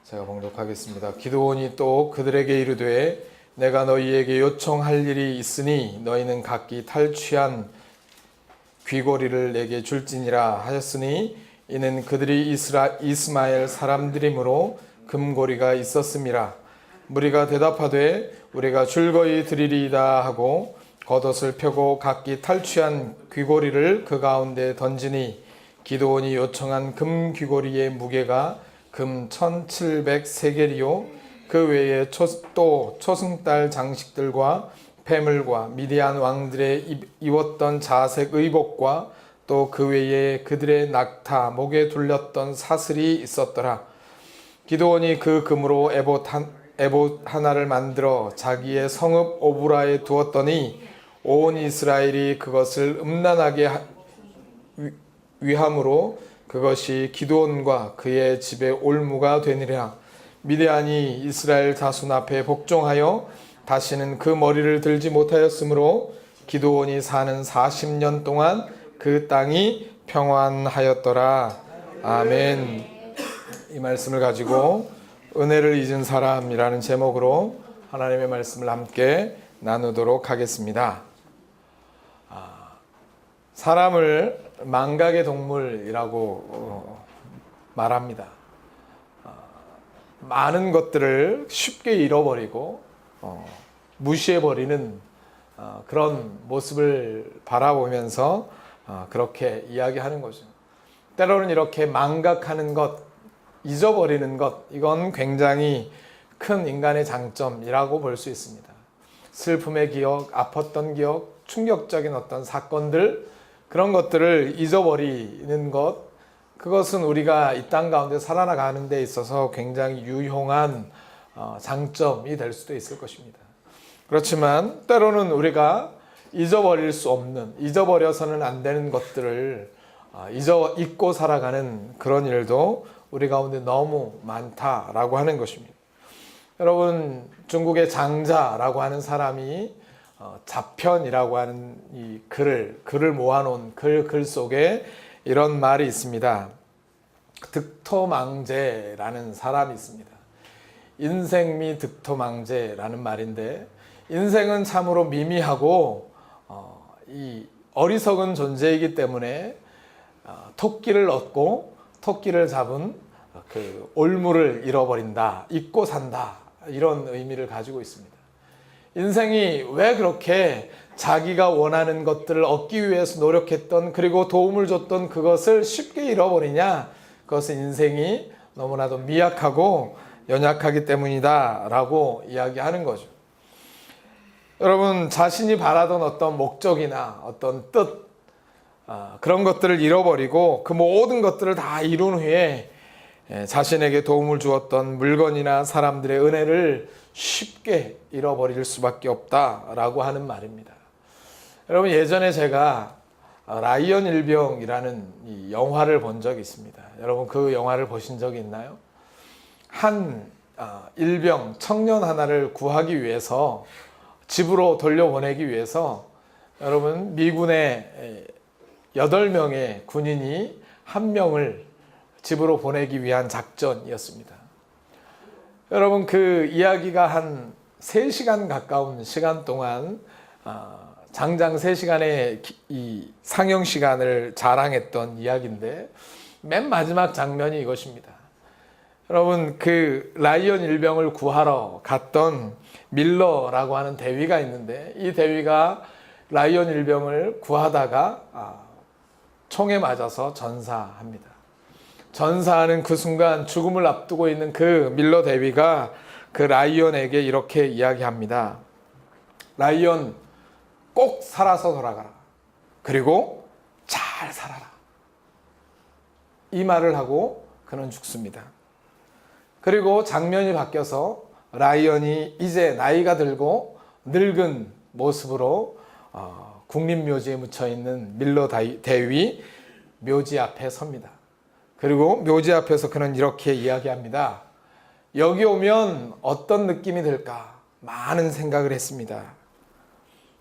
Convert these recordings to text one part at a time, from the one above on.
제가 봉독하겠습니다. 기드온이 또 그들에게 이르되 내가 너희에게 요청할 일이 있으니 너희는 각기 탈취한 귀고리를 내게 줄지니라 하셨으니 이는 그들이 이스마엘 사람들이므로 금고리가 있었음이라. 무리가 대답하되 우리가 줄거이 드리리이다 하고 겉옷을 펴고 각기 탈취한 귀고리를 그 가운데 던지니 기드온이 요청한 금 귀고리의 무게가 금 1700세겔이요 그 외에 또 초승달 장식들과 폐물과 미디안 왕들의 입었던 자색 의복과 또 그 외에 그들의 낙타 목에 둘렸던 사슬이 있었더라. 기드온이 그 금으로 에봇 하나를 만들어 자기의 성읍 오브라에 두었더니 온 이스라엘이 그것을 음란하게 위함으로 그것이 기드온과 그의 집의 올무가 되니라. 미디안이 이스라엘 자손 앞에 복종하여 다시는 그 머리를 들지 못하였으므로 기드온이 사는 40년 동안 그 땅이 평안하였더라. 아멘. 이 말씀을 가지고 은혜를 잊은 사람이라는 제목으로 하나님의 말씀을 함께 나누도록 하겠습니다. 사람을 망각의 동물이라고 말합니다. 많은 것들을 쉽게 잃어버리고 무시해버리는 그런 모습을 바라보면서 그렇게 이야기하는 거죠. 때로는 이렇게 망각하는 것, 잊어버리는 것, 이건 굉장히 큰 인간의 장점이라고 볼 수 있습니다. 슬픔의 기억, 아팠던 기억, 충격적인 어떤 사건들, 그런 것들을 잊어버리는 것, 그것은 우리가 이 땅 가운데 살아나가는 데 있어서 굉장히 유용한 장점이 될 수도 있을 것입니다. 그렇지만 때로는 우리가 잊어버릴 수 없는, 잊어버려서는 안 되는 것들을 잊고 살아가는 그런 일도 우리 가운데 너무 많다라고 하는 것입니다. 여러분, 중국의 장자라고 하는 사람이 자편이라고 하는 이 글을 모아놓은 글 속에 이런 말이 있습니다. 득토망제라는 사람이 있습니다. 인생미 득토망제라는 말인데, 인생은 참으로 미미하고 이 어리석은 존재이기 때문에 토끼를 얻고 토끼를 잡은 그 올무를 잃어버린다, 잊고 산다, 이런 의미를 가지고 있습니다. 인생이 왜 그렇게 자기가 원하는 것들을 얻기 위해서 노력했던, 그리고 도움을 줬던 그것을 쉽게 잃어버리냐? 그것은 인생이 너무나도 미약하고 연약하기 때문이다 라고 이야기하는 거죠. 여러분, 자신이 바라던 어떤 목적이나 어떤 뜻, 그런 것들을 잃어버리고 그 모든 것들을 다 이룬 후에 자신에게 도움을 주었던 물건이나 사람들의 은혜를 쉽게 잃어버릴 수밖에 없다라고 하는 말입니다. 여러분, 예전에 제가 라이언 일병이라는 이 영화를 본 적이 있습니다. 여러분, 그 영화를 보신 적이 있나요? 한 일병 청년 하나를 구하기 위해서, 집으로 돌려보내기 위해서, 여러분, 미군의 8명의 군인이 1명을 집으로 보내기 위한 작전이었습니다. 여러분, 그 이야기가 한 3시간 가까운 시간 동안 장장 3시간의 이 상영 시간을 자랑했던 이야기인데, 맨 마지막 장면이 이것입니다. 여러분, 그 라이언 일병을 구하러 갔던 밀러라고 하는 대위가 있는데, 이 대위가 라이언 일병을 구하다가 총에 맞아서 전사합니다. 전사하는 그 순간 죽음을 앞두고 있는 그 밀러 대위가 그 라이언에게 이렇게 이야기합니다. 라이언, 꼭 살아서 돌아가라. 그리고 잘 살아라. 이 말을 하고 그는 죽습니다. 그리고 장면이 바뀌어서 라이언이 이제 나이가 들고 늙은 모습으로 국립묘지에 묻혀있는 밀러 대위 묘지 앞에 섭니다. 그리고 묘지 앞에서 그는 이렇게 이야기합니다. 여기 오면 어떤 느낌이 들까? 많은 생각을 했습니다.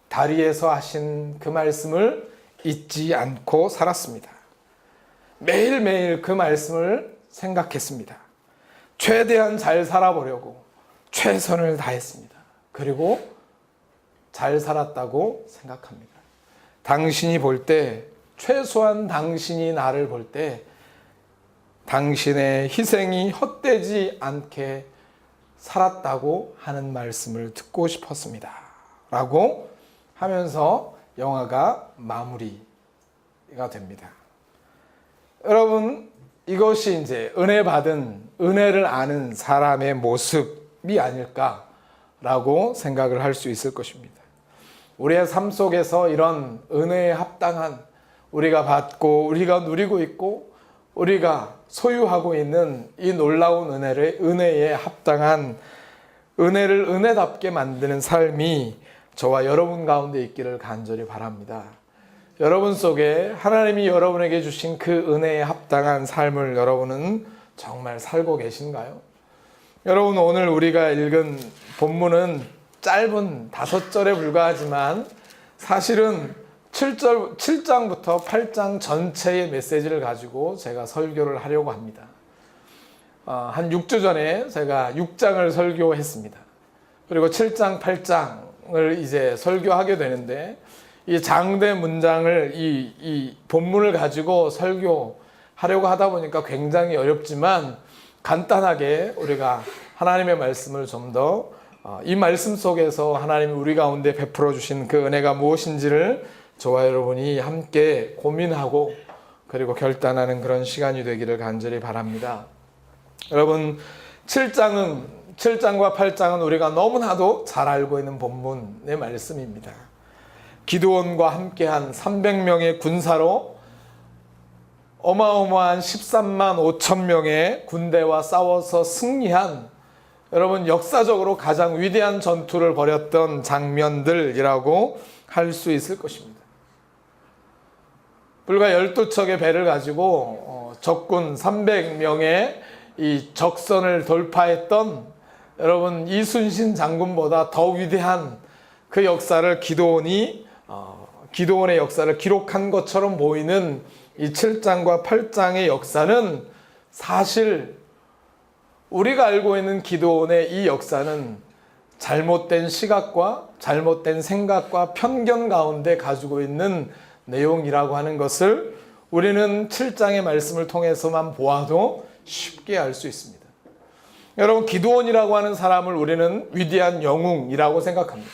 다리에서 하신 그 말씀을 잊지 않고 살았습니다. 매일매일 그 말씀을 생각했습니다. 최대한 잘 살아보려고 최선을 다했습니다. 그리고 잘 살았다고 생각합니다. 당신이 볼 때, 최소한 당신이 나를 볼 때 당신의 희생이 헛되지 않게 살았다고 하는 말씀을 듣고 싶었습니다. 라고 하면서 영화가 마무리가 됩니다. 여러분, 이것이 이제 은혜 받은, 은혜를 아는 사람의 모습이 아닐까라고 생각을 할 수 있을 것입니다. 우리의 삶 속에서 이런 은혜에 합당한, 우리가 받고 우리가 누리고 있고 우리가 소유하고 있는 이 놀라운 은혜에 합당한, 은혜를 은혜답게 만드는 삶이 저와 여러분 가운데 있기를 간절히 바랍니다. 여러분 속에 하나님이 여러분에게 주신 그 은혜에 합당한 삶을 여러분은 정말 살고 계신가요? 여러분, 오늘 우리가 읽은 본문은 짧은 5절에 불과하지만 사실은 7장부터 8장 전체의 메시지를 가지고 제가 설교를 하려고 합니다. 한 6주 전에 제가 6장을 설교했습니다. 그리고 7장, 8장을 이제 설교하게 되는데, 이 장대 문장을 이 본문을 가지고 설교하려고 하다 보니까 굉장히 어렵지만 간단하게 우리가 하나님의 말씀을 좀 더 이 말씀 속에서 하나님이 우리 가운데 베풀어 주신 그 은혜가 무엇인지를 저와 여러분이 함께 고민하고 그리고 결단하는 그런 시간이 되기를 간절히 바랍니다. 여러분, 7장과 8장은 우리가 너무나도 잘 알고 있는 본문의 말씀입니다. 기드온과 함께한 300명의 군사로 어마어마한 13만 5천 명의 군대와 싸워서 승리한, 여러분, 역사적으로 가장 위대한 전투를 벌였던 장면들이라고 할 수 있을 것입니다. 불과 12척의 배를 가지고 적군 300명의 이 적선을 돌파했던, 여러분, 이순신 장군보다 더 위대한 그 역사를 기드온의 역사를 기록한 것처럼 보이는 이 7장과 8장의 역사는, 사실 우리가 알고 있는 기드온의 이 역사는 잘못된 시각과 잘못된 생각과 편견 가운데 가지고 있는 내용이라고 하는 것을 우리는 7장의 말씀을 통해서만 보아도 쉽게 알 수 있습니다. 여러분, 기드온이라고 하는 사람을 우리는 위대한 영웅이라고 생각합니다.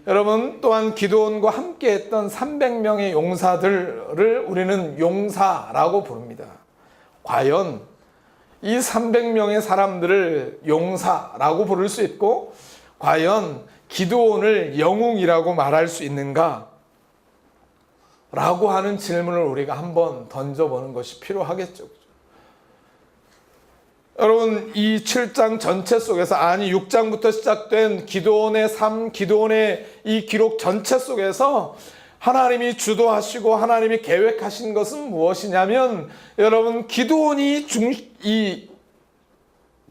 여러분, 또한 기드온과 함께 했던 300명의 용사들을 우리는 용사라고 부릅니다. 과연 이 300명의 사람들을 용사라고 부를 수 있고, 과연 기드온을 영웅이라고 말할 수 있는가? 라고 하는 질문을 우리가 한번 던져보는 것이 필요하겠죠. 여러분, 이 7장 전체 속에서, 아니 6장부터 시작된 기드온의 삶, 기드온의 이 기록 전체 속에서 하나님이 주도하시고 하나님이 계획하신 것은 무엇이냐면, 여러분, 기드온이 이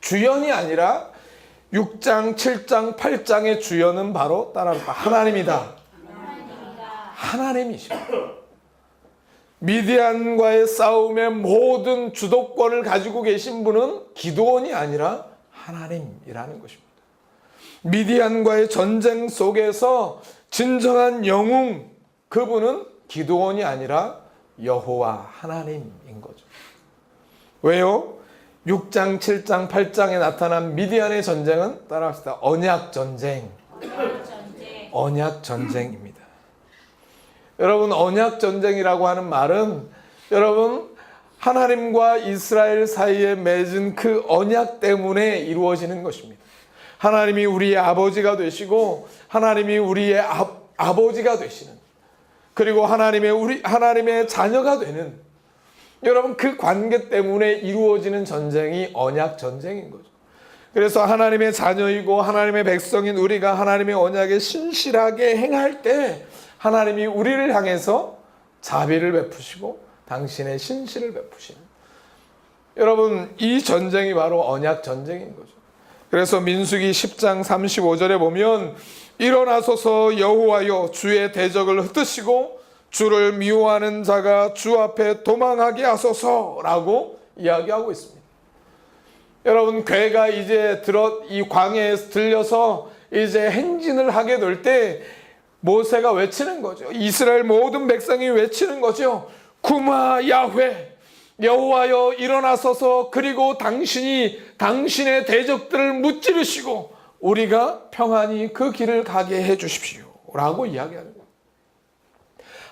주연이 아니라 6장, 7장, 8장의 주연은 바로 따라합니다. 하나님이다. 하나님이십니다. 미디안과의 싸움의 모든 주도권을 가지고 계신 분은 기드온이 아니라 하나님이라는 것입니다. 미디안과의 전쟁 속에서 진정한 영웅, 그분은 기드온이 아니라 여호와 하나님인 거죠. 왜요? 6장, 7장, 8장에 나타난 미디안의 전쟁은 따라합시다. 언약 전쟁입니다. 여러분, 언약 전쟁이라고 하는 말은, 여러분, 하나님과 이스라엘 사이에 맺은 그 언약 때문에 이루어지는 것입니다. 하나님이 우리의 아버지가 되시고 하나님이 우리의 아버지가 되시는, 그리고 하나님의 자녀가 되는, 여러분, 그 관계 때문에 이루어지는 전쟁이 언약 전쟁인 거죠. 그래서 하나님의 자녀이고 하나님의 백성인 우리가 하나님의 언약에 신실하게 행할 때 하나님이 우리를 향해서 자비를 베푸시고 당신의 신실을 베푸시는, 여러분, 이 전쟁이 바로 언약 전쟁인 거죠. 그래서 민수기 10장 35절에 보면, 일어나소서 여호와여, 주의 대적을 흩으시고 주를 미워하는 자가 주 앞에 도망하게 하소서라고 이야기하고 있습니다. 여러분, 괴가 이제 이 광야에 들려서 이제 행진을 하게 될 때 모세가 외치는 거죠. 이스라엘 모든 백성이 외치는 거죠. 구마 야훼, 여호와여 일어나소서. 그리고 당신이 당신의 대적들을 무찌르시고 우리가 평안히 그 길을 가게 해 주십시오 라고 이야기하는 거예요.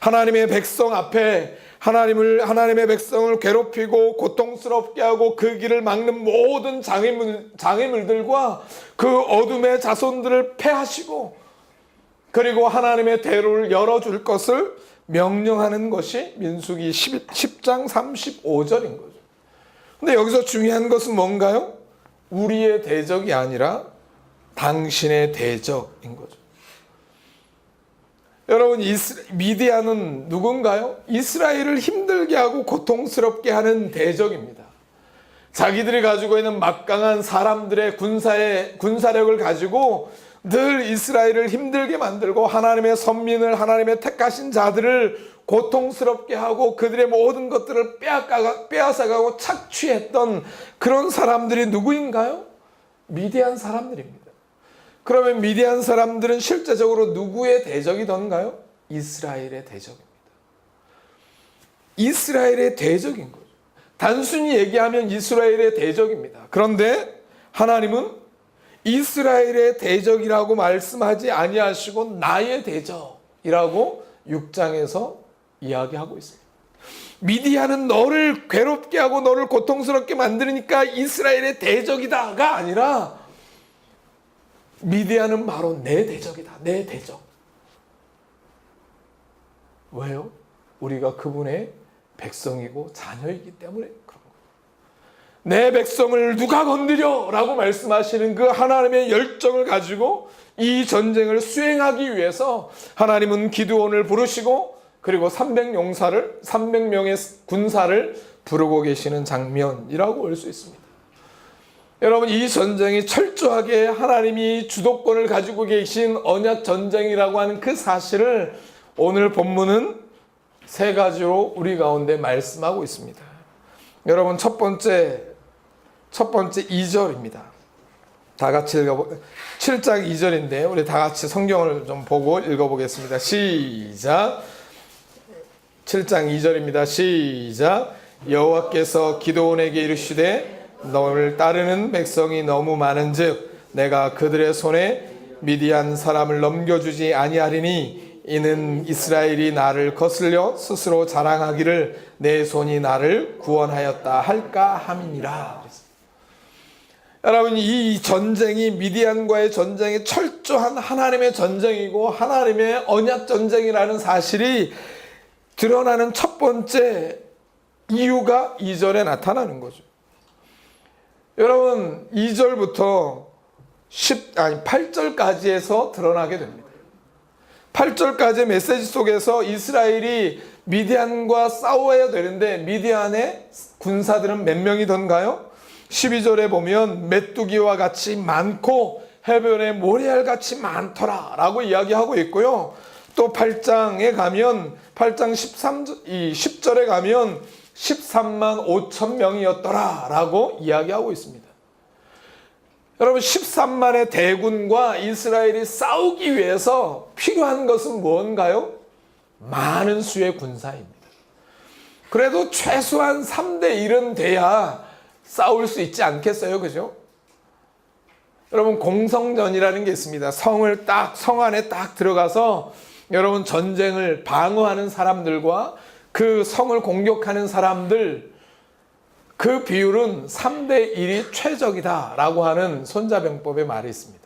하나님의 백성 앞에 하나님의 백성을 괴롭히고 고통스럽게 하고 그 길을 막는 모든 장애물들과 그 어둠의 자손들을 패하시고 그리고 하나님의 대로를 열어줄 것을 명령하는 것이 민수기 10장 35절인 거죠. 근데 여기서 중요한 것은 뭔가요? 우리의 대적이 아니라 당신의 대적인 거죠. 여러분, 미디안은 누군가요? 이스라엘을 힘들게 하고 고통스럽게 하는 대적입니다. 자기들이 가지고 있는 막강한 사람들의 군사력을 가지고 늘 이스라엘을 힘들게 만들고 하나님의 선민을, 하나님의 택하신 자들을 고통스럽게 하고 그들의 모든 것들을 빼앗아가고 착취했던 그런 사람들이 누구인가요? 미디안 사람들입니다. 그러면 미디안 사람들은 실제적으로 누구의 대적이던가요? 이스라엘의 대적입니다. 이스라엘의 대적인 거죠. 단순히 얘기하면 이스라엘의 대적입니다. 그런데 하나님은 이스라엘의 대적이라고 말씀하지 아니하시고 나의 대적이라고 6장에서 이야기하고 있습니다. 미디안은 너를 괴롭게 하고 너를 고통스럽게 만드니까 이스라엘의 대적이다가 아니라 미디안은 바로 내 대적이다. 내 대적. 왜요? 우리가 그분의 백성이고 자녀이기 때문에 그런 거예요. 내 백성을 누가 건드려? 라고 말씀하시는 그 하나님의 열정을 가지고 이 전쟁을 수행하기 위해서 하나님은 기드온을 부르시고 그리고 300명의 군사를 부르고 계시는 장면이라고 볼 수 있습니다. 여러분, 이 전쟁이 철저하게 하나님이 주도권을 가지고 계신 언약 전쟁이라고 하는 그 사실을 오늘 본문은 세 가지로 우리 가운데 말씀하고 있습니다. 여러분, 첫 번째 2절입니다. 다 같이 7장 2절인데 우리 다 같이 성경을 좀 보고 읽어보겠습니다. 시작. 7장 2절입니다. 시작. 여호와께서 기드온에게 이르시되 너를 따르는 백성이 너무 많은즉 내가 그들의 손에 미디안 사람을 넘겨주지 아니하리니 이는 이스라엘이 나를 거슬려 스스로 자랑하기를 내 손이 나를 구원하였다 할까 함이니라. 여러분, 이 전쟁이 미디안과의 전쟁이 철저한 하나님의 전쟁이고 하나님의 언약 전쟁이라는 사실이 드러나는 첫 번째 이유가 2절에 나타나는 거죠. 여러분, 2절부터 8절까지에서 드러나게 됩니다. 8절까지의 메시지 속에서 이스라엘이 미디안과 싸워야 되는데 미디안의 군사들은 몇 명이던가요? 12절에 보면 메뚜기와 같이 많고 해변에 모래알같이 많더라 라고 이야기하고 있고요. 또 8장에 가면 8장 10절에 가면 13만 5천 명이었더라 라고 이야기하고 있습니다. 여러분, 13만의 대군과 이스라엘이 싸우기 위해서 필요한 것은 무언가요? 많은 수의 군사입니다. 그래도 최소한 3대 1은 돼야 싸울 수 있지 않겠어요? 그죠? 여러분, 공성전이라는 게 있습니다. 성 안에 딱 들어가서 여러분 전쟁을 방어하는 사람들과 그 성을 공격하는 사람들, 그 비율은 3대 1이 최적이다 라고 하는 손자병법의 말이 있습니다.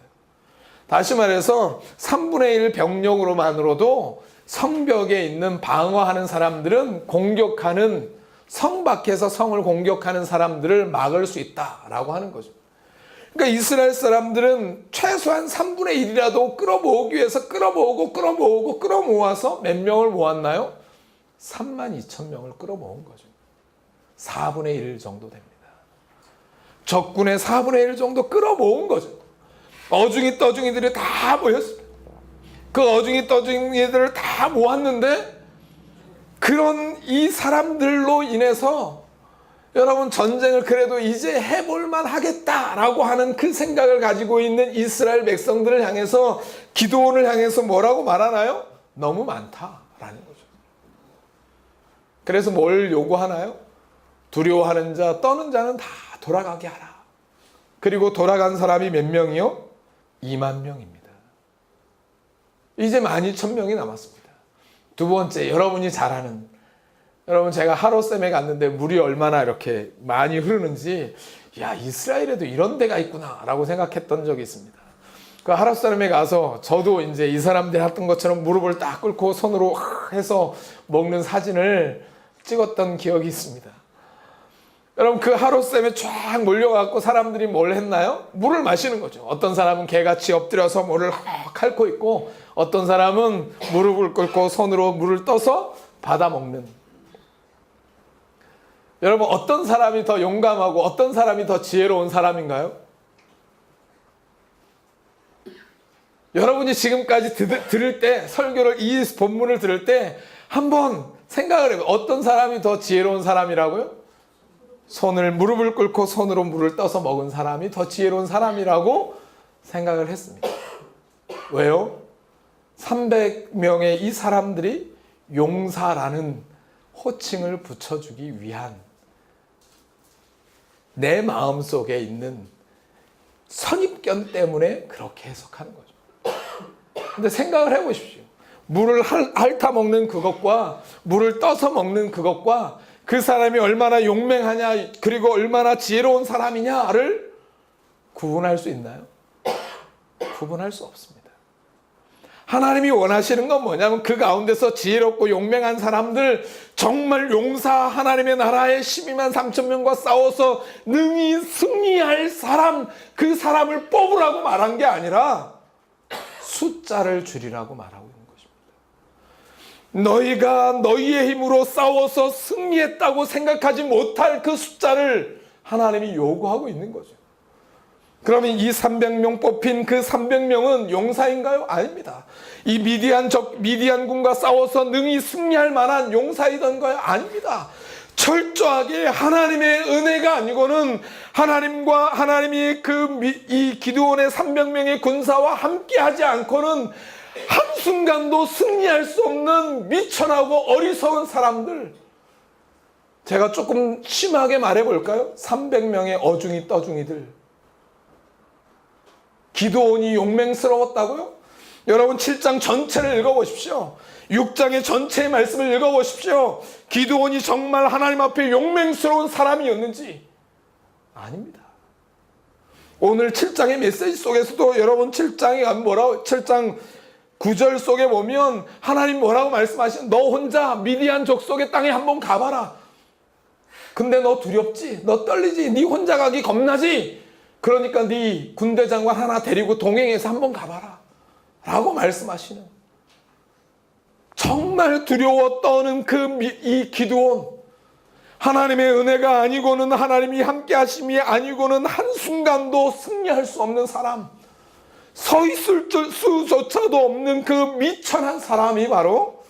다시 말해서 3분의 1 병력으로만으로도 성벽에 있는 방어하는 사람들은 공격하는, 성 밖에서 성을 공격하는 사람들을 막을 수 있다라고 하는 거죠. 그러니까 이스라엘 사람들은 최소한 3분의 1이라도 끌어모으기 위해서 끌어모아서 몇 명을 모았나요? 3만 2천 명을 끌어모은 거죠. 4분의 1 정도 됩니다. 적군의 4분의 1 정도 끌어모은 거죠. 어중이 떠중이들이 다 모였습니다. 그 어중이 떠중이들을 다 모았는데 그런 이 사람들로 인해서 여러분, 전쟁을 그래도 이제 해볼만 하겠다라고 하는 그 생각을 가지고 있는 이스라엘 백성들을 향해서, 기드온을 향해서 뭐라고 말하나요? 너무 많다라는 거죠. 그래서 뭘 요구하나요? 두려워하는 자, 떠는 자는 다 돌아가게 하라. 그리고 돌아간 사람이 몇 명이요? 2만 명입니다. 이제 12,000명이 남았습니다. 두 번째, 여러분이 잘 아는, 여러분, 제가 하롯셈에 갔는데 물이 얼마나 이렇게 많이 흐르는지, 야, 이스라엘에도 이런 데가 있구나 라고 생각했던 적이 있습니다. 그 하롯셈에 가서 저도 이제 이 사람들이 했던 것처럼 무릎을 딱 꿇고 손으로 해서 먹는 사진을 찍었던 기억이 있습니다. 여러분, 그 하롯셈에 쫙 몰려갖고 사람들이 뭘 했나요? 물을 마시는 거죠. 어떤 사람은 개같이 엎드려서 물을 핥고 있고, 어떤 사람은 무릎을 꿇고 손으로 물을 떠서 받아 먹는. 여러분, 어떤 사람이 더 용감하고 어떤 사람이 더 지혜로운 사람인가요? 여러분이 지금까지 들을 때, 설교를, 이 본문을 들을 때 한번 생각을 해봐요. 어떤 사람이 더 지혜로운 사람이라고요? 무릎을 꿇고 손으로 물을 떠서 먹은 사람이 더 지혜로운 사람이라고 생각을 했습니다. 왜요? 300명의 이 사람들이 용사라는 호칭을 붙여주기 위한 내 마음속에 있는 선입견 때문에 그렇게 해석하는 거죠. 근데 생각을 해보십시오. 물을 핥아 먹는 그것과 물을 떠서 먹는 그것과 그 사람이 얼마나 용맹하냐, 그리고 얼마나 지혜로운 사람이냐를 구분할 수 있나요? 구분할 수 없습니다. 하나님이 원하시는 건 뭐냐면 그 가운데서 지혜롭고 용맹한 사람들, 정말 용사, 하나님의 나라에 12만 3천 명과 싸워서 능히 승리할 사람, 그 사람을 뽑으라고 말한 게 아니라 숫자를 줄이라고 말하고 있는 것입니다. 너희가 너희의 힘으로 싸워서 승리했다고 생각하지 못할 그 숫자를 하나님이 요구하고 있는 거죠. 그러면 이 300명 뽑힌 그 300명은 용사인가요? 아닙니다. 이 미디안군과 싸워서 능히 승리할 만한 용사이던가요? 아닙니다. 철저하게 하나님의 은혜가 아니고는 하나님이 이 기드온의 300명의 군사와 함께하지 않고는 한순간도 승리할 수 없는 미천하고 어리석은 사람들. 제가 조금 심하게 말해볼까요? 300명의 어중이 떠중이들. 기드온이 용맹스러웠다고요? 여러분 7장 전체를 읽어보십시오. 6장의 전체의 말씀을 읽어보십시오. 기드온이 정말 하나님 앞에 용맹스러운 사람이었는지? 아닙니다. 오늘 7장의 메시지 속에서도 여러분 7장 9절 속에 보면 하나님 뭐라고 말씀하시는, 너 혼자 미디안 족속의 땅에 한번 가봐라. 근데 너 두렵지? 너 떨리지? 네 혼자 가기 겁나지? 그러니까 네 군대 장관 하나 데리고 동행해서 한번 가봐라 라고 말씀하시는, 정말 두려워 떠는 이 기드온, 하나님의 은혜가 아니고는, 하나님이 함께 하심이 아니고는 한순간도 승리할 수 없는 사람, 서 있을 수조차도 없는 그 미천한 사람이 바로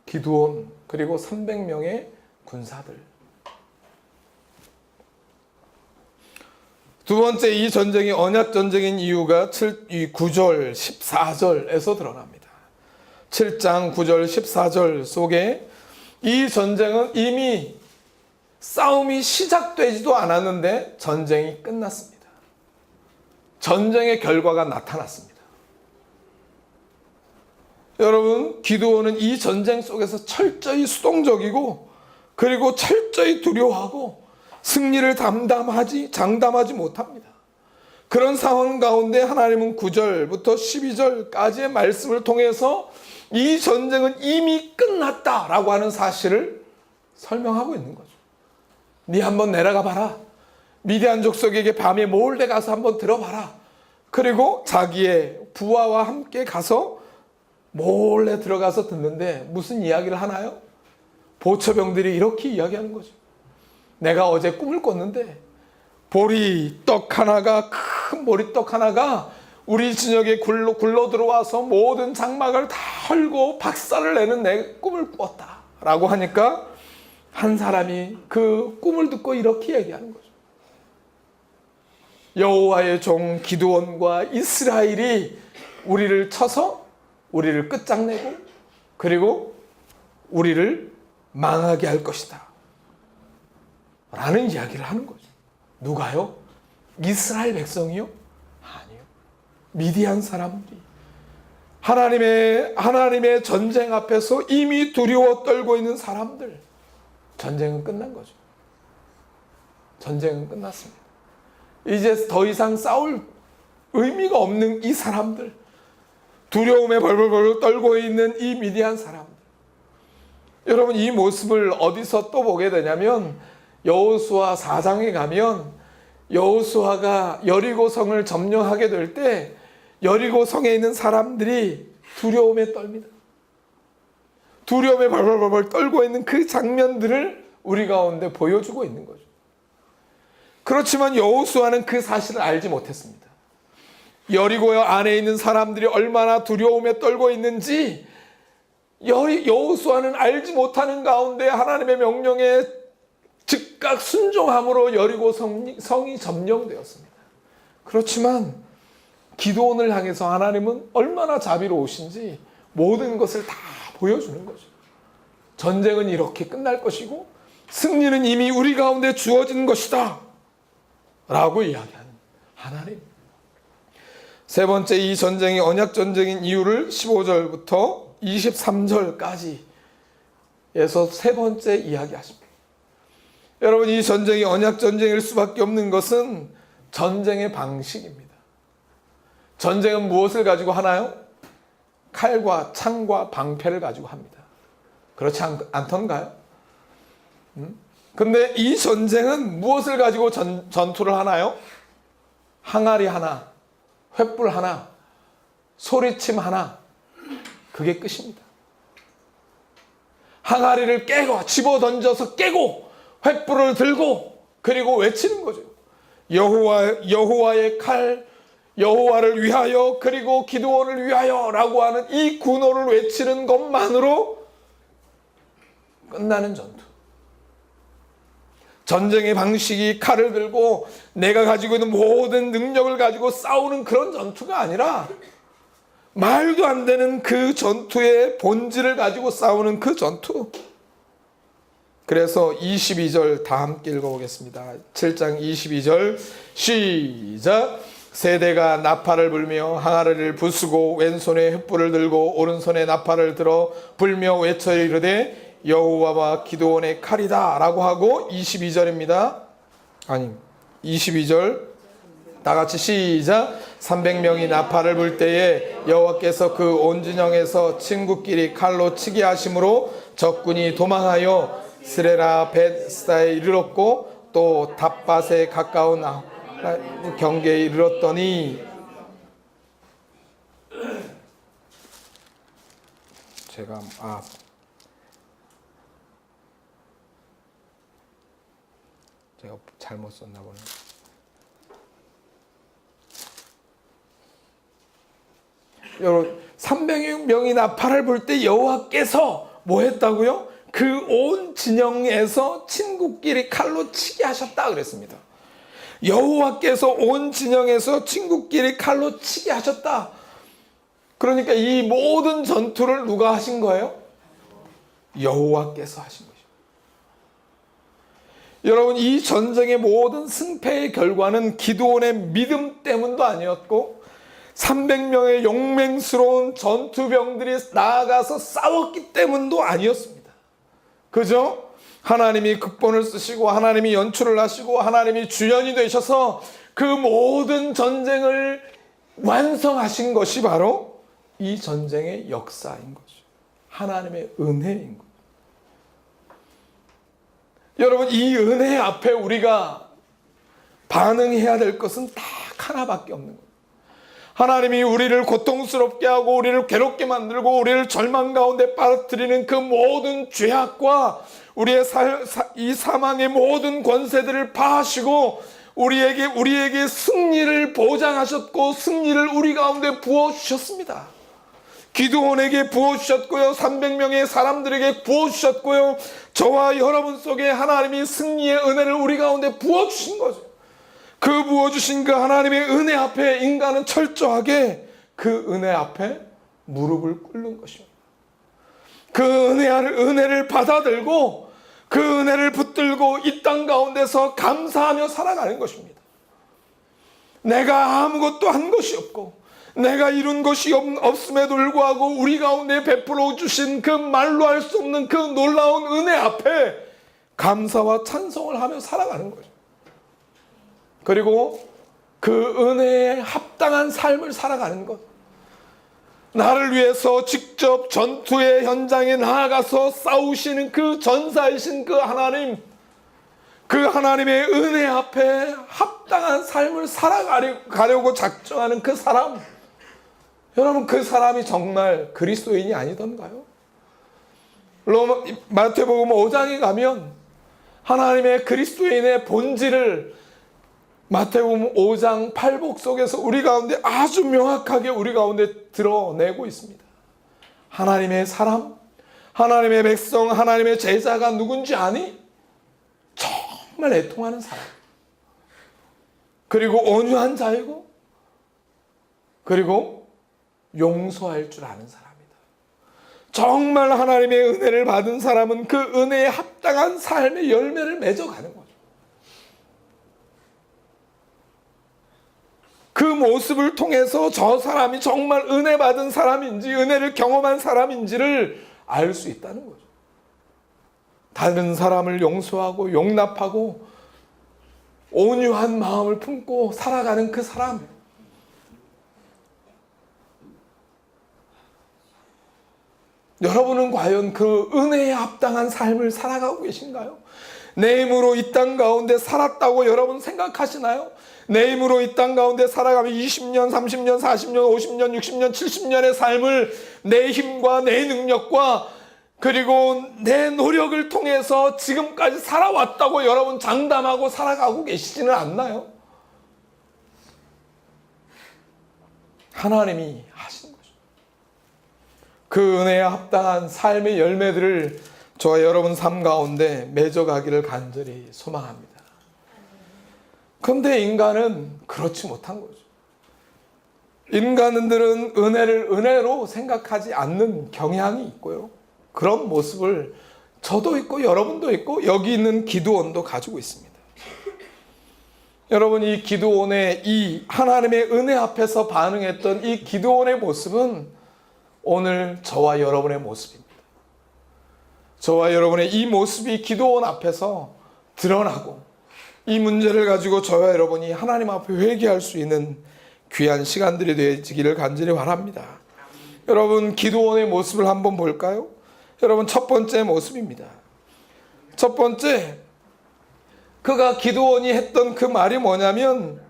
기드온, 그리고 300명의 군사들. 두 번째, 이 전쟁이 언약전쟁인 이유가 9절, 14절에서 드러납니다. 7장 9절, 14절 속에 이 전쟁은 이미 싸움이 시작되지도 않았는데 전쟁이 끝났습니다. 전쟁의 결과가 나타났습니다. 여러분, 기드온은 이 전쟁 속에서 철저히 수동적이고, 그리고 철저히 두려워하고 승리를 장담하지 못합니다. 그런 상황 가운데 하나님은 9절부터 12절까지의 말씀을 통해서 이 전쟁은 이미 끝났다라고 하는 사실을 설명하고 있는 거죠. 네 한번 내려가 봐라. 미디안 족속에게 밤에 몰래 가서 한번 들어봐라. 그리고 자기의 부하와 함께 가서 몰래 들어가서 듣는데 무슨 이야기를 하나요? 보초병들이 이렇게 이야기하는 거죠. 내가 어제 꿈을 꿨는데 보리떡 하나가, 큰 보리떡 하나가 우리 진영에 굴러 들어와서 모든 장막을 다 헐고 박살을 내는 내 꿈을 꾸었다 라고 하니까 한 사람이 그 꿈을 듣고 이렇게 얘기하는 거죠. 여호와의 종 기드온과 이스라엘이 우리를 쳐서 우리를 끝장내고 그리고 우리를 망하게 할 것이다 라는 이야기를 하는 거죠. 누가요? 이스라엘 백성이요? 아니요. 미디안 사람들이 하나님의 전쟁 앞에서 이미 두려워 떨고 있는 사람들. 전쟁은 끝난 거죠. 전쟁은 끝났습니다. 이제 더 이상 싸울 의미가 없는 이 사람들, 두려움에 벌벌벌 떨고 있는 이 미디안 사람들. 여러분, 이 모습을 어디서 또 보게 되냐면 여호수아 4장에 가면 여호수아가 여리고성을 점령하게 될 때 여리고성에 있는 사람들이 두려움에 떨니다. 두려움에 벌벌벌 떨고 있는 그 장면들을 우리 가운데 보여주고 있는 거죠. 그렇지만 여호수아는 그 사실을 알지 못했습니다. 여리고 안에 있는 사람들이 얼마나 두려움에 떨고 있는지 여호수아는 알지 못하는 가운데 하나님의 명령에 즉각 순종함으로 여리고 성이 점령되었습니다. 그렇지만 기드온을 향해서 하나님은 얼마나 자비로우신지 모든 것을 다 보여주는 거죠. 전쟁은 이렇게 끝날 것이고 승리는 이미 우리 가운데 주어진 것이다 라고 이야기하는 하나님. 세 번째, 이 전쟁이 언약 전쟁인 이유를 15절부터 23절까지 에서 세 번째 이야기하십니다. 여러분, 이 전쟁이 언약 전쟁일 수밖에 없는 것은 전쟁의 방식입니다. 전쟁은 무엇을 가지고 하나요? 칼과 창과 방패를 가지고 합니다. 그렇지 않던가요? 근데 이 전쟁은 무엇을 가지고 전투를 하나요? 항아리 하나, 횃불 하나, 소리침 하나, 그게 끝입니다. 항아리를 깨고 집어던져서 깨고 횃불을 들고 그리고 외치는 거죠. 여호와의 칼, 여호와를 위하여 그리고 기드온을 위하여 라고 하는 이 군호를 외치는 것만으로 끝나는 전투. 전쟁의 방식이 칼을 들고 내가 가지고 있는 모든 능력을 가지고 싸우는 그런 전투가 아니라 말도 안 되는 그 전투의 본질을 가지고 싸우는 그 전투. 그래서 22절 다 함께 읽어보겠습니다. 7장 22절 시작. 세대가 나팔을 불며 항아리를 부수고 왼손에 횃불을 들고 오른손에 나팔을 들어 불며 외쳐 이르되 여호와와 기드온의 칼이다 라고 하고 22절입니다. 아니 22절 다 같이 시작. 300명이 나팔을 불 때에 여호와께서 그 온 진영에서 친구끼리 칼로 치게 하심으로 적군이 도망하여 스레라 벳스다에 이르렀고 또 답밭에 가까운 경계에 이르렀더니 제가 잘못 썼나 보네. 여러분 300명이 나팔을 불 때 여호와께서 뭐 했다고요? 그 온 진영에서 친구끼리 칼로 치게 하셨다 그랬습니다. 여호와께서 온 진영에서 친구끼리 칼로 치게 하셨다. 그러니까 이 모든 전투를 누가 하신 거예요? 여호와께서 하신 거죠. 여러분, 이 전쟁의 모든 승패의 결과는 기드온의 믿음 때문도 아니었고 300명의 용맹스러운 전투병들이 나아가서 싸웠기 때문도 아니었습니다. 그죠? 하나님이 극본을 쓰시고 하나님이 연출을 하시고 하나님이 주연이 되셔서 그 모든 전쟁을 완성하신 것이 바로 이 전쟁의 역사인 거죠. 하나님의 은혜인 거죠. 여러분, 이 은혜 앞에 우리가 반응해야 될 것은 딱 하나밖에 없는 거예요. 하나님이 우리를 고통스럽게 하고 우리를 괴롭게 만들고 우리를 절망 가운데 빠뜨리는 그 모든 죄악과 우리의 이 사망의 모든 권세들을 파하시고 우리에게 승리를 보장하셨고 승리를 우리 가운데 부어주셨습니다. 기드온에게 부어주셨고요. 300명의 사람들에게 부어주셨고요. 저와 여러분 속에 하나님이 승리의 은혜를 우리 가운데 부어주신 거죠. 그 부어주신 그 하나님의 은혜 앞에 인간은 철저하게 그 은혜 앞에 무릎을 꿇는 것입니다. 그 은혜를 받아들고 그 은혜를 붙들고 이 땅 가운데서 감사하며 살아가는 것입니다. 내가 아무것도 한 것이 없고 내가 이룬 것이 없음에도 불구하고 우리 가운데 베풀어 주신 그 말로 할 수 없는 그 놀라운 은혜 앞에 감사와 찬송을 하며 살아가는 거죠. 그리고 그 은혜에 합당한 삶을 살아가는 것. 나를 위해서 직접 전투의 현장에 나아가서 싸우시는 그 전사이신 그 하나님, 그 하나님의 은혜 앞에 합당한 삶을 살아가려고 작정하는 그 사람, 여러분 그 사람이 정말 그리스도인이 아니던가요? 마태복음 5장에 가면 하나님의 그리스도인의 본질을 마태복음 5장 8복 속에서 우리 가운데 아주 명확하게 우리 가운데 드러내고 있습니다. 하나님의 사람, 하나님의 백성, 하나님의 제자가 누군지 아니? 정말 애통하는 사람. 그리고 온유한 자이고, 그리고 용서할 줄 아는 사람이다. 정말 하나님의 은혜를 받은 사람은 그 은혜에 합당한 삶의 열매를 맺어가는 거죠. 그 모습을 통해서 저 사람이 정말 은혜 받은 사람인지 은혜를 경험한 사람인지를 알 수 있다는 거죠. 다른 사람을 용서하고 용납하고 온유한 마음을 품고 살아가는 그 사람. 여러분은 과연 그 은혜에 합당한 삶을 살아가고 계신가요? 내 힘으로 이 땅 가운데 살았다고 여러분 생각하시나요? 내 힘으로 이 땅 가운데 살아가며 20년, 30년, 40년, 50년, 60년, 70년의 삶을 내 힘과 내 능력과 그리고 내 노력을 통해서 지금까지 살아왔다고 여러분 장담하고 살아가고 계시지는 않나요? 하나님이 하신 거죠. 그 은혜에 합당한 삶의 열매들을 저와 여러분 삶 가운데 맺어가기를 간절히 소망합니다. 그런데 인간은 그렇지 못한 거죠. 인간들은 은혜를 은혜로 생각하지 않는 경향이 있고요. 그런 모습을 저도 있고 여러분도 있고 여기 있는 기드온도 가지고 있습니다. 여러분 이 기드온의 이 하나님의 은혜 앞에서 반응했던 이 기드온의 모습은 오늘 저와 여러분의 모습입니다. 저와 여러분의 이 모습이 기드온 앞에서 드러나고 이 문제를 가지고 저와 여러분이 하나님 앞에 회개할 수 있는 귀한 시간들이 되기를 간절히 바랍니다. 여러분 기드온의 모습을 한번 볼까요? 여러분 첫 번째 모습입니다. 첫 번째 그가 기드온이 했던 그 말이 뭐냐면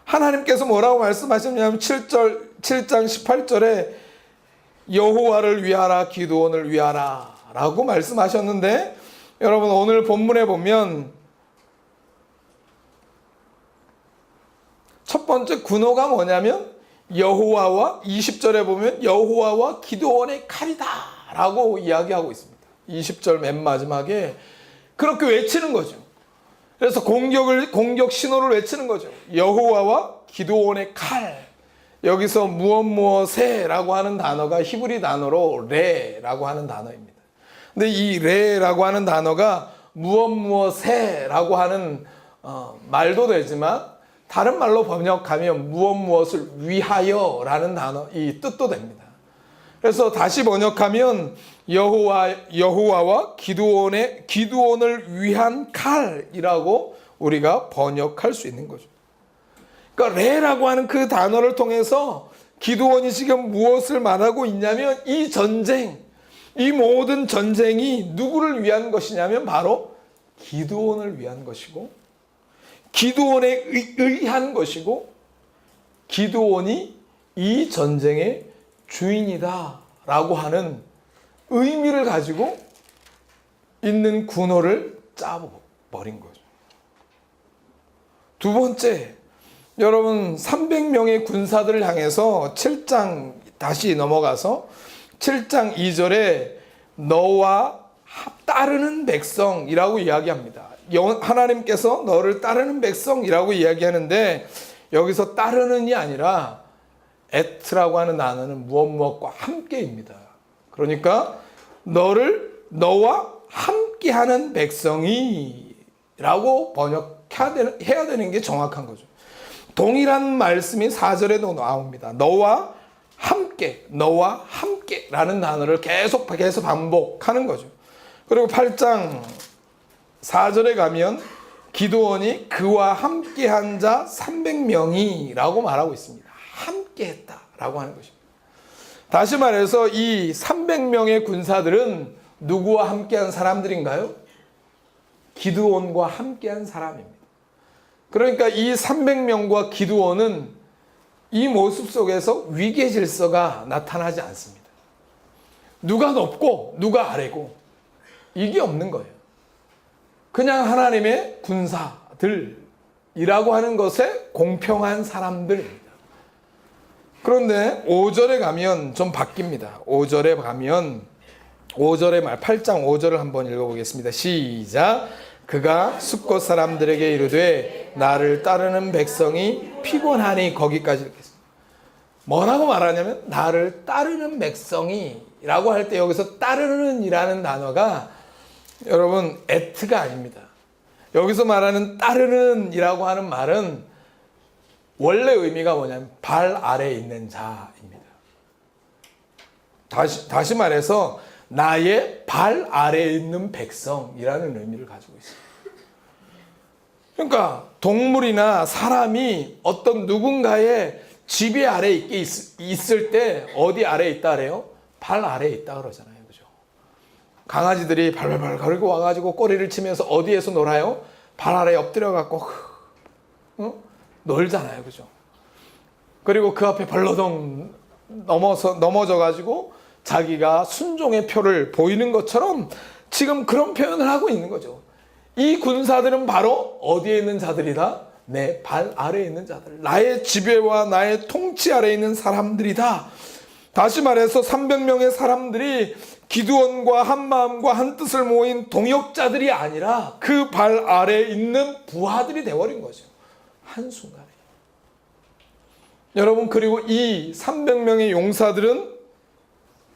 하나님께서 뭐라고 말씀하셨냐면 7장 18절에 여호와를 위하라 기드온을 위하라 라고 말씀하셨는데 여러분 오늘 본문에 보면 첫 번째 군호가 뭐냐면 여호와와 20절에 보면 여호와와 기드온의 칼이다 라고 이야기하고 있습니다. 20절 맨 마지막에 그렇게 외치는 거죠. 그래서 공격 신호를 외치는 거죠. 여호와와 기드온의 칼. 여기서 무엇무엇에라고 하는 단어가 히브리 단어로 레라고 하는 단어입니다. 근데 이 레라고 하는 단어가 무엇무엇에라고 하는 말도 되지만 다른 말로 번역하면 무엇무엇을 위하여라는 단어 이 뜻도 됩니다. 그래서 다시 번역하면 여호와와 기드온을 위한 칼이라고 우리가 번역할 수 있는 거죠. 그러니까 레라고 하는 그 단어를 통해서 기드온이 지금 무엇을 말하고 있냐면 이 전쟁, 이 모든 전쟁이 누구를 위한 것이냐면 바로 기드온을 위한 것이고 기드온에 의한 것이고 기드온이 이 전쟁의 주인이다 라고 하는 의미를 가지고 있는 군호를 짜버린 거죠. 두 번째, 여러분 300명의 군사들을 향해서 7장 다시 넘어가서 7장 2절에 너와 따르는 백성이라고 이야기합니다. 하나님께서 너를 따르는 백성이라고 이야기하는데 여기서 따르는이 아니라 at라고 하는 단어는 무엇과 함께입니다. 그러니까 너와 함께하는 백성이라고 번역해야 되는 게 정확한 거죠. 동일한 말씀이 4절에도 나옵니다. 너와 함께라는 단어를 계속 반복하는 거죠. 그리고 8장 4절에 가면 기드온이 그와 함께한 자 300명이라고 말하고 있습니다. 함께했다라고 하는 것입니다. 다시 말해서 이 300명의 군사들은 누구와 함께한 사람들인가요? 기드온과 함께한 사람입니다. 그러니까 이 300명과 기드온은 이 모습 속에서 위계 질서가 나타나지 않습니다. 누가 높고 누가 아래고 이게 없는 거예요. 그냥 하나님의 군사들이라고 하는 것에 공평한 사람들입니다. 그런데 5절에 가면 좀 바뀝니다. 5절에 가면 8장 5절을 한번 읽어보겠습니다. 시작. 그가 숫곳 사람들에게 이르되 나를 따르는 백성이 피곤하니, 거기까지 읽겠습니다. 뭐라고 말하냐면 나를 따르는 백성이라고 할 때 여기서 따르는 이라는 단어가 여러분 at가 아닙니다. 여기서 말하는 따르는 이라고 하는 말은 원래 의미가 뭐냐면 발 아래에 있는 자입니다. 다시 말해서 나의 발 아래에 있는 백성이라는 의미를 가지고 있습니다. 그러니까 동물이나 사람이 어떤 누군가의 지배 아래에 있을 때 어디 아래에 있다 그래요? 발 아래에 있다 그러잖아요. 그죠? 강아지들이 발발발 거리고 와가지고 꼬리를 치면서 어디에서 놀아요? 발 아래에 엎드려갖고 놀잖아요. 그죠? 그리고 그 앞에 벌러덩 넘어져가지고 자기가 순종의 표를 보이는 것처럼 지금 그런 표현을 하고 있는 거죠. 이 군사들은 바로 어디에 있는 자들이다? 내 발 아래에 있는 자들. 나의 지배와 나의 통치 아래에 있는 사람들이다. 다시 말해서 300명의 사람들이 기드온과 한마음과 한뜻을 모인 동역자들이 아니라 그 발 아래에 있는 부하들이 되어버린 거죠. 한순간에. 여러분, 그리고 이 300명의 용사들은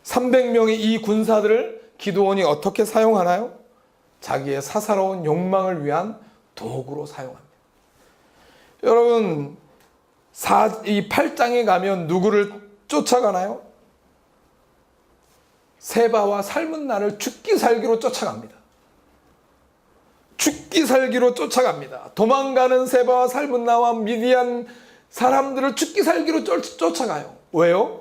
300명의 이 군사들을 기드온이 어떻게 사용하나요? 자기의 사사로운 욕망을 위한 도구로 사용합니다. 여러분, 이 8장에 가면 누구를 쫓아가나요? 세바와 살문나를 죽기 살기로 쫓아갑니다. 죽기 살기로 쫓아갑니다. 도망가는 세바와 살문나와 미디안 사람들을 죽기 살기로 쫓아가요. 왜요?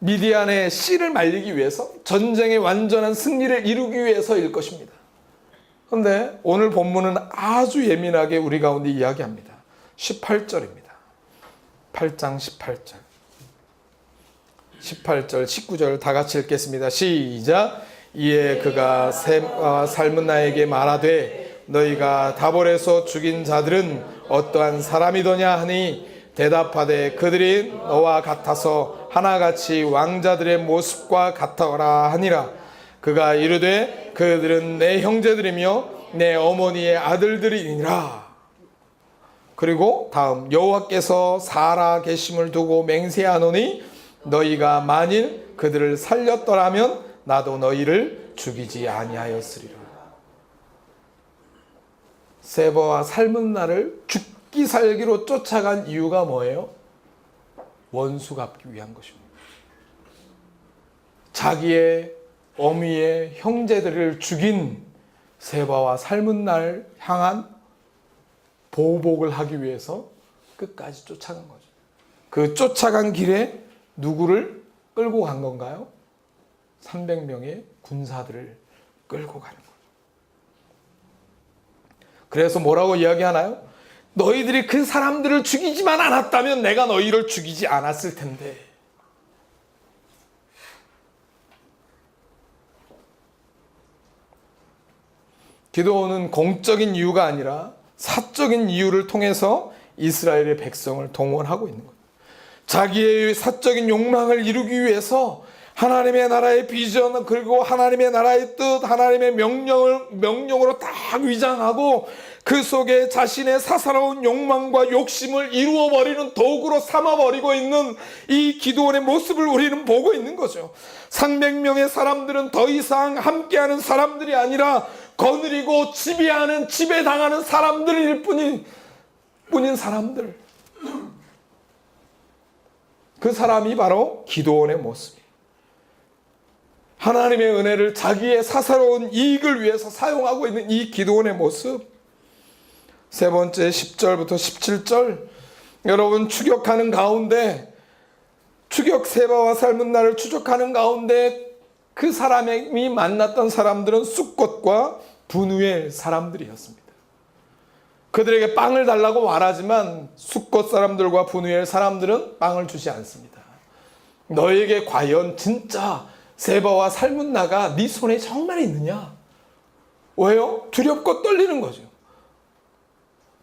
미디안의 씨를 말리기 위해서, 전쟁의 완전한 승리를 이루기 위해서일 것입니다. 그런데 오늘 본문은 아주 예민하게 우리 가운데 이야기합니다. 18절입니다. 8장 18절. 18절, 19절 다 같이 읽겠습니다. 시작. 이에 그가 살문나에게 말하되 너희가 다볼에서 죽인 자들은 어떠한 사람이더냐 하니 대답하되 그들이 너와 같아서 하나같이 왕자들의 모습과 같더라 하니라. 그가 이르되 그들은 내 형제들이며 내 어머니의 아들들이니라. 그리고 다음, 여호와께서 살아 계심을 두고 맹세하노니 너희가 만일 그들을 살렸더라면 나도 너희를 죽이지 아니하였으리라. 세바와 살문나를 죽기 살기로 쫓아간 이유가 뭐예요? 원수 갚기 위한 것입니다. 자기의 어미의 형제들을 죽인 세바와 살문나를 향한 보복을 하기 위해서 끝까지 쫓아간 거죠. 그 쫓아간 길에 누구를 끌고 간 건가요? 300명의 군사들을 끌고 가는 거죠. 그래서 뭐라고 이야기하나요? 너희들이 그 사람들을 죽이지만 않았다면 내가 너희를 죽이지 않았을 텐데. 기드온은 공적인 이유가 아니라 사적인 이유를 통해서 이스라엘의 백성을 동원하고 있는 거예요. 자기의 사적인 욕망을 이루기 위해서 하나님의 나라의 비전, 그리고 하나님의 나라의 뜻, 하나님의 명령으로 다 위장하고 그 속에 자신의 사사로운 욕망과 욕심을 이루어버리는 도구로 삼아버리고 있는 이 기드온의 모습을 우리는 보고 있는 거죠. 300명의 사람들은 더 이상 함께하는 사람들이 아니라 거느리고 지배당하는 사람들일 뿐인 사람들. 그 사람이 바로 기드온의 모습이에요. 하나님의 은혜를 자기의 사사로운 이익을 위해서 사용하고 있는 이 기드온의 모습. 세 번째 10절부터 17절. 여러분, 추격하는 가운데, 세바와 살문나를 추적하는 가운데 그 사람이 만났던 사람들은 숫꽃과 분우엘 사람들이었습니다. 그들에게 빵을 달라고 말하지만 숫꽃 사람들과 분우엘 사람들은 빵을 주지 않습니다. 너에게 과연 진짜 세바와 살문나가 네 손에 정말 있느냐? 왜요? 두렵고 떨리는 거죠.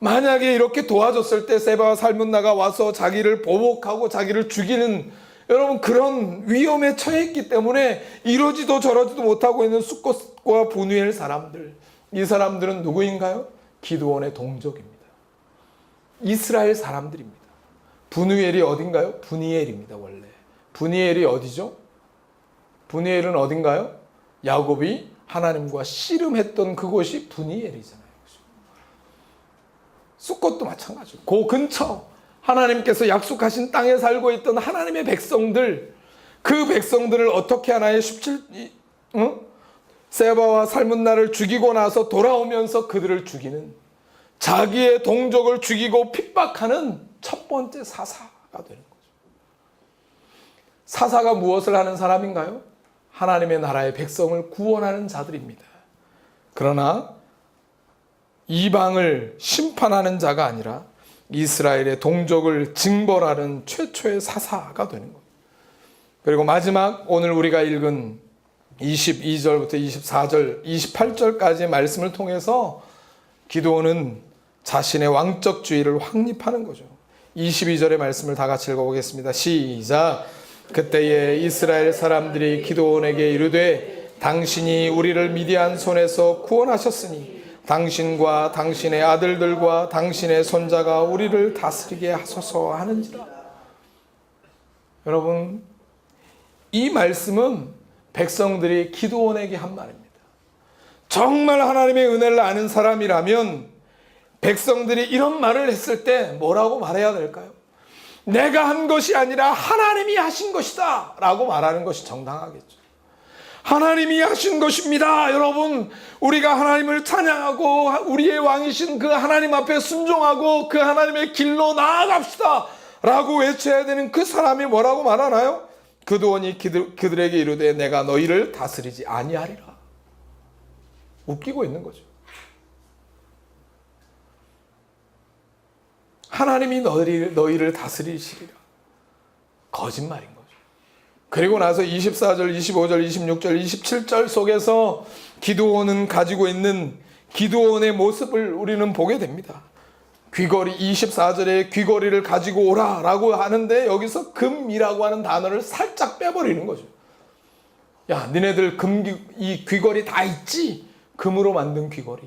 만약에 이렇게 도와줬을 때 세바와 살문나가 와서 자기를 보복하고 자기를 죽이는, 여러분, 그런 위험에 처했기 때문에 이러지도 저러지도 못하고 있는 숫꽃과 분우엘 사람들. 이 사람들은 누구인가요? 기드온의 동족입니다. 이스라엘 사람들입니다. 분우엘이 어딘가요? 분이엘입니다. 원래 분이엘이 어디죠? 분이엘은 어딘가요? 야곱이 하나님과 씨름했던 그곳이 분이엘이잖아요. 숫꽃도 마찬가지고 그 근처 하나님께서 약속하신 땅에 살고 있던 하나님의 백성들, 그 백성들을 어떻게 하나요? 세바와 살문나를 죽이고 나서 돌아오면서 그들을 죽이는, 자기의 동족을 죽이고 핍박하는 첫 번째 사사가 되는 거죠. 사사가 무엇을 하는 사람인가요? 하나님의 나라의 백성을 구원하는 자들입니다. 그러나 이방을 심판하는 자가 아니라 이스라엘의 동족을 징벌하는 최초의 사사가 되는 거예요. 그리고 마지막 오늘 우리가 읽은 22절부터 24절, 28절까지의 말씀을 통해서 기드온은 자신의 왕적 주의를 확립하는 거죠. 22절의 말씀을 다 같이 읽어보겠습니다. 시작. 그때에 이스라엘 사람들이 기드온에게 이르되 당신이 우리를 미디안 손에서 구원하셨으니 당신과 당신의 아들들과 당신의 손자가 우리를 다스리게 하소서 하는지라. 여러분, 이 말씀은 백성들이 기드온에게 한 말입니다. 정말 하나님의 은혜를 아는 사람이라면 백성들이 이런 말을 했을 때 뭐라고 말해야 될까요? 내가 한 것이 아니라 하나님이 하신 것이다 라고 말하는 것이 정당하겠죠. 하나님이 하신 것입니다. 여러분, 우리가 하나님을 찬양하고 우리의 왕이신 그 하나님 앞에 순종하고 그 하나님의 길로 나아갑시다 라고 외쳐야 되는 그 사람이 뭐라고 말하나요? 기드온이 그들에게 이르되 내가 너희를 다스리지 아니하리라. 웃기고 있는 거죠. 하나님이 너희를 다스리시리라. 거짓말인 거죠. 그리고 나서 24절, 25절, 26절, 27절 속에서 기드온은 가지고 있는 기드온의 모습을 우리는 보게 됩니다. 귀걸이, 24절에 귀걸이를 가지고 오라 라고 하는데 여기서 금이라고 하는 단어를 살짝 빼버리는 거죠. 야, 니네들 이 귀걸이 다 있지? 금으로 만든 귀걸이.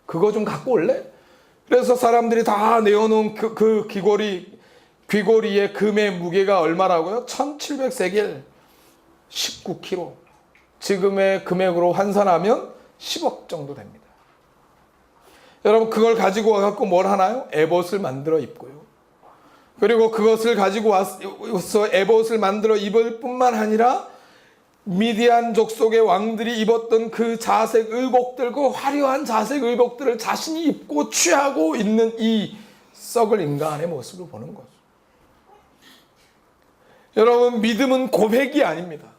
그거 좀 갖고 올래? 그래서 사람들이 다 내어놓은 그 귀걸이의 금의 무게가 얼마라고요? 1700세겔, 19kg. 지금의 금액으로 환산하면 10억 정도 됩니다. 여러분, 그걸 가지고 와서 뭘 하나요? 에봇을 만들어 입고요. 그리고 그것을 가지고 와서 에봇을 만들어 입을 뿐만 아니라 미디안 족속의 왕들이 입었던 그 자색 의복들, 그 화려한 자색 의복들을 자신이 입고 취하고 있는 이 썩을 인간의 모습을 보는 거죠. 여러분, 믿음은 고백이 아닙니다.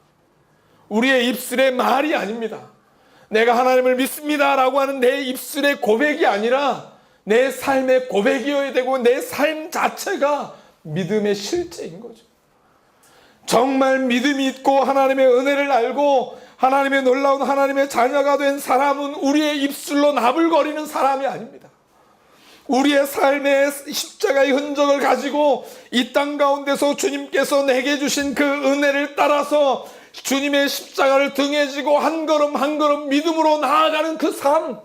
우리의 입술의 말이 아닙니다. 내가 하나님을 믿습니다 라고 하는 내 입술의 고백이 아니라 내 삶의 고백이어야 되고 내 삶 자체가 믿음의 실제인 거죠. 정말 믿음이 있고 하나님의 은혜를 알고 하나님의 놀라운 하나님의 자녀가 된 사람은 우리의 입술로 나불거리는 사람이 아닙니다. 우리의 삶의 십자가의 흔적을 가지고 이 땅 가운데서 주님께서 내게 주신 그 은혜를 따라서 주님의 십자가를 등에 지고 한 걸음 한 걸음 믿음으로 나아가는 그 삶.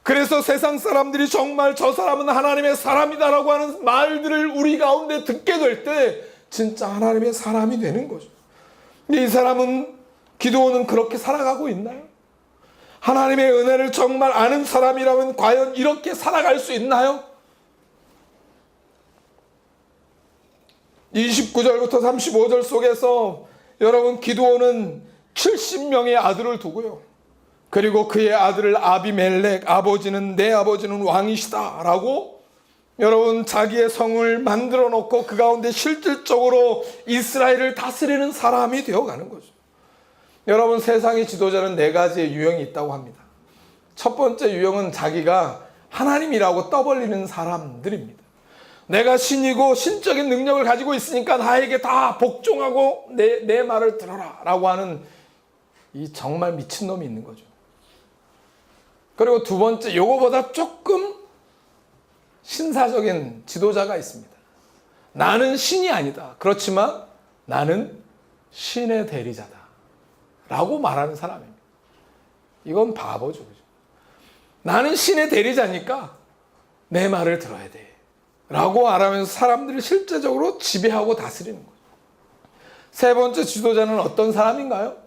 그래서 세상 사람들이 정말 저 사람은 하나님의 사람이다라고 하는 말들을 우리 가운데 듣게 될 때 진짜 하나님의 사람이 되는 거죠. 근데 이 사람은, 기드온은 그렇게 살아가고 있나요? 하나님의 은혜를 정말 아는 사람이라면 과연 이렇게 살아갈 수 있나요? 29절부터 35절 속에서 여러분, 기드온은 70명의 아들을 두고요, 그리고 그의 아들을 아비멜렉, 아버지는 내 아버지는 왕이시다 라고 여러분 자기의 성을 만들어 놓고 그 가운데 실질적으로 이스라엘을 다스리는 사람이 되어가는 거죠. 여러분, 세상의 지도자는 4가지의 유형이 있다고 합니다. 첫 번째 유형은 자기가 하나님이라고 떠벌리는 사람들입니다. 내가 신이고 신적인 능력을 가지고 있으니까 나에게 다 복종하고 내 말을 들어라 라고 하는 이 정말 미친놈이 있는 거죠. 그리고 두 번째, 요거보다 조금 신사적인 지도자가 있습니다. 나는 신이 아니다. 그렇지만 나는 신의 대리자다 라고 말하는 사람입니다. 이건 바보죠. 그죠? 나는 신의 대리자니까 내 말을 들어야 돼 라고 말하면서 사람들을 실제적으로 지배하고 다스리는 거죠. 세 번째 지도자는 어떤 사람인가요?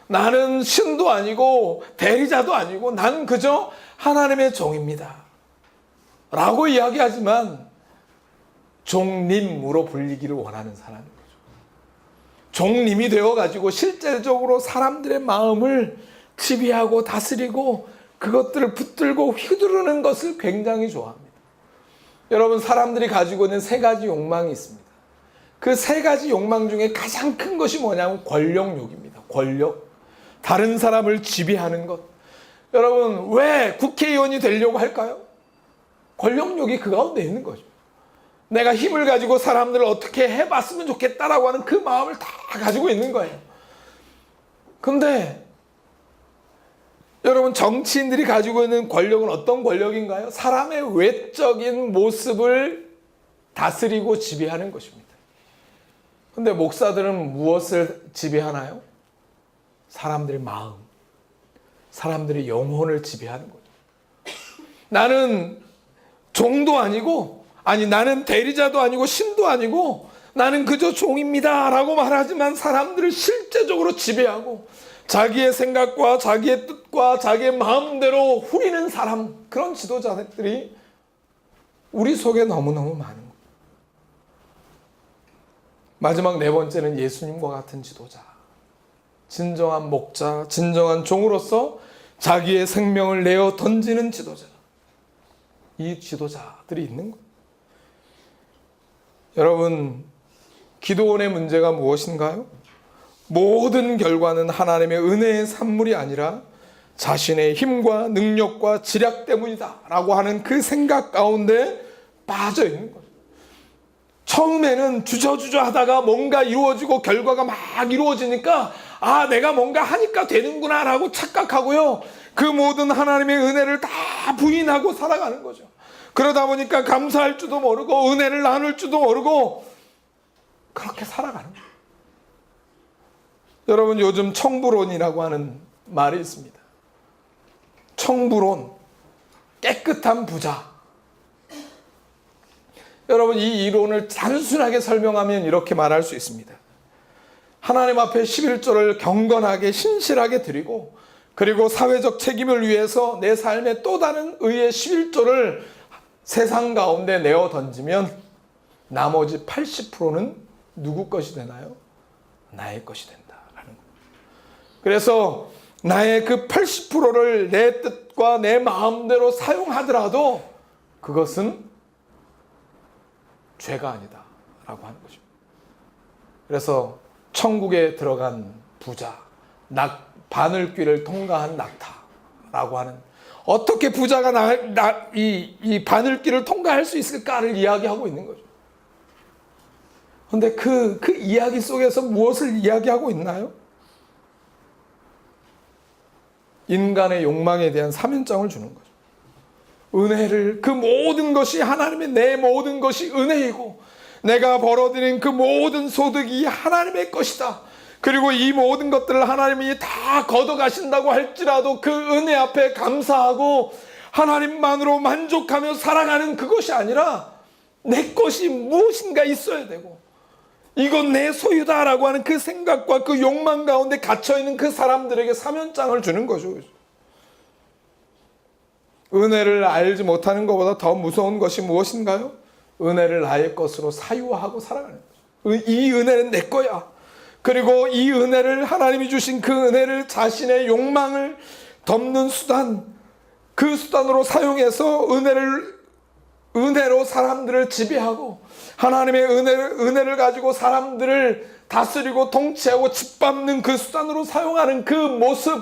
나는 신도 아니고 대리자도 아니고 난 그저 하나님의 종입니다 라고 이야기하지만 종림으로 불리기를 원하는 사람인 거죠. 종림이 되어가지고 실제적으로 사람들의 마음을 지배하고 다스리고 그것들을 붙들고 휘두르는 것을 굉장히 좋아합니다. 여러분, 사람들이 가지고 있는 3가지 욕망이 있습니다. 그 3가지 욕망 중에 가장 큰 것이 뭐냐면 권력욕입니다. 권력. 다른 사람을 지배하는 것. 여러분, 왜 국회의원이 되려고 할까요? 권력욕이 그 가운데 있는 거죠. 내가 힘을 가지고 사람들을 어떻게 해봤으면 좋겠다라고 하는 그 마음을 다 가지고 있는 거예요. 근데 여러분, 정치인들이 가지고 있는 권력은 어떤 권력인가요? 사람의 외적인 모습을 다스리고 지배하는 것입니다. 근데 목사들은 무엇을 지배하나요? 사람들의 마음, 사람들의 영혼을 지배하는 거죠. 나는 종도 아니고, 나는 대리자도 아니고 신도 아니고 나는 그저 종입니다 라고 말하지만 사람들을 실제적으로 지배하고 자기의 생각과 자기의 뜻과 자기의 마음대로 후리는 사람, 그런 지도자들이 우리 속에 너무너무 많은 거예요. 마지막 4번째는 예수님과 같은 지도자, 진정한 목자, 진정한 종으로서 자기의 생명을 내어 던지는 지도자, 이 지도자들이 있는 거예요. 여러분, 기드온의 문제가 무엇인가요? 모든 결과는 하나님의 은혜의 산물이 아니라 자신의 힘과 능력과 지략 때문이다 라고 하는 그 생각 가운데 빠져 있는 거예요. 처음에는 주저주저 하다가 뭔가 이루어지고 결과가 막 이루어지니까 내가 뭔가 하니까 되는구나 라고 착각하고요, 그 모든 하나님의 은혜를 다 부인하고 살아가는 거죠. 그러다 보니까 감사할 줄도 모르고 은혜를 나눌 줄도 모르고 그렇게 살아가는 거예요. 여러분, 요즘 청부론이라고 하는 말이 있습니다. 청부론, 깨끗한 부자. 여러분, 이 이론을 단순하게 설명하면 이렇게 말할 수 있습니다. 하나님 앞에 11조를 경건하게 신실하게 드리고, 그리고 사회적 책임을 위해서 내 삶에 또 다른 의의 11조를 세상 가운데 내어 던지면 나머지 80%는 누구 것이 되나요? 나의 것이 된다라는 거예요. 그래서 나의 그 80%를 내 뜻과 내 마음대로 사용하더라도 그것은 죄가 아니다 라고 하는 것입니다. 그래서 천국에 들어간 부자, 바늘귀를 통과한 낙타라고 하는, 어떻게 부자가 이 바늘귀를 통과할 수 있을까를 이야기하고 있는 거죠. 그런데 그 이야기 속에서 무엇을 이야기하고 있나요? 인간의 욕망에 대한 사면장을 주는 거죠. 은혜를, 그 모든 것이 하나님의, 내 모든 것이 은혜이고 내가 벌어들인 그 모든 소득이 하나님의 것이다. 그리고 이 모든 것들을 하나님이 다 걷어가신다고 할지라도 그 은혜 앞에 감사하고 하나님만으로 만족하며 살아가는 그것이 아니라 내 것이 무엇인가 있어야 되고 이건 내 소유다라고 하는 그 생각과 그 욕망 가운데 갇혀있는 그 사람들에게 사면장을 주는 거죠. 은혜를 알지 못하는 것보다 더 무서운 것이 무엇인가요? 은혜를 나의 것으로 사유하고 살아가는 거죠. 이 은혜는 내 거야. 그리고 이 은혜를, 하나님이 주신 그 은혜를 자신의 욕망을 덮는 수단, 그 수단으로 사용해서 은혜로 사람들을 지배하고 하나님의 은혜를 가지고 사람들을 다스리고 통치하고 짓밟는 그 수단으로 사용하는 그 모습,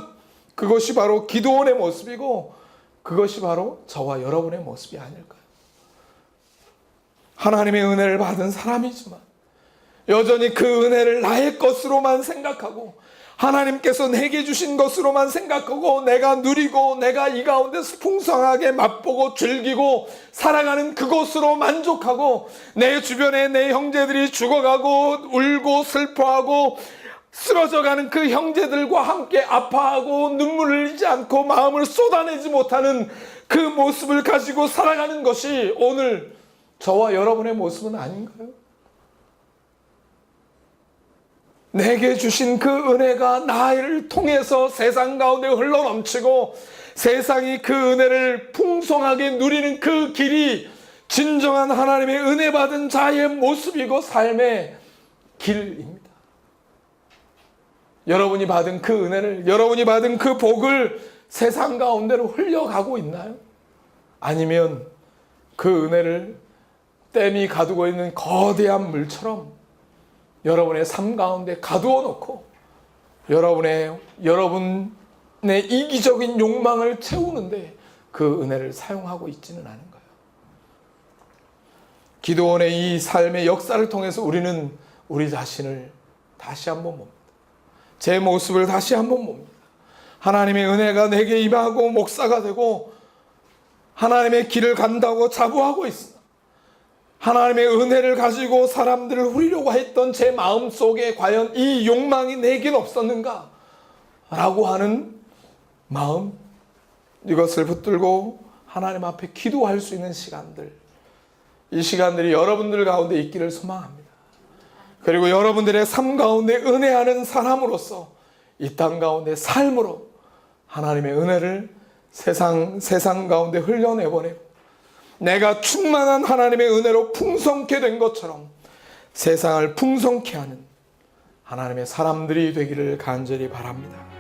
그것이 바로 기드온의 모습이고 그것이 바로 저와 여러분의 모습이 아닐까요? 하나님의 은혜를 받은 사람이지만 여전히 그 은혜를 나의 것으로만 생각하고 하나님께서 내게 주신 것으로만 생각하고 내가 누리고 내가 이 가운데서 풍성하게 맛보고 즐기고 살아가는 그것으로 만족하고 내 주변에 내 형제들이 죽어가고 울고 슬퍼하고 쓰러져가는 그 형제들과 함께 아파하고 눈물을 흘리지 않고 마음을 쏟아내지 못하는 그 모습을 가지고 살아가는 것이 오늘 저와 여러분의 모습은 아닌가요? 내게 주신 그 은혜가 나를 통해서 세상 가운데 흘러넘치고 세상이 그 은혜를 풍성하게 누리는 그 길이 진정한 하나님의 은혜 받은 자의 모습이고 삶의 길입니다. 여러분이 받은 그 은혜를, 여러분이 받은 그 복을 세상 가운데로 흘려가고 있나요? 아니면 그 은혜를 댐이 가두고 있는 거대한 물처럼 여러분의 삶 가운데 가두어 놓고 여러분의 이기적인 욕망을 채우는데 그 은혜를 사용하고 있지는 않은가요? 기드온의 이 삶의 역사를 통해서 우리는 우리 자신을 다시 한번 봅니다. 제 모습을 다시 한번 봅니다. 하나님의 은혜가 내게 임하고 목사가 되고 하나님의 길을 간다고 자부하고 있으나 하나님의 은혜를 가지고 사람들을 후리려고 했던 제 마음속에 과연 이 욕망이 내겐 없었는가? 라고 하는 마음, 이것을 붙들고 하나님 앞에 기도할 수 있는 시간들, 이 시간들이 여러분들 가운데 있기를 소망합니다. 그리고 여러분들의 삶 가운데 은혜하는 사람으로서 이 땅 가운데 삶으로 하나님의 은혜를 세상 가운데 흘려내보내고 내가 충만한 하나님의 은혜로 풍성케 된 것처럼 세상을 풍성케 하는 하나님의 사람들이 되기를 간절히 바랍니다.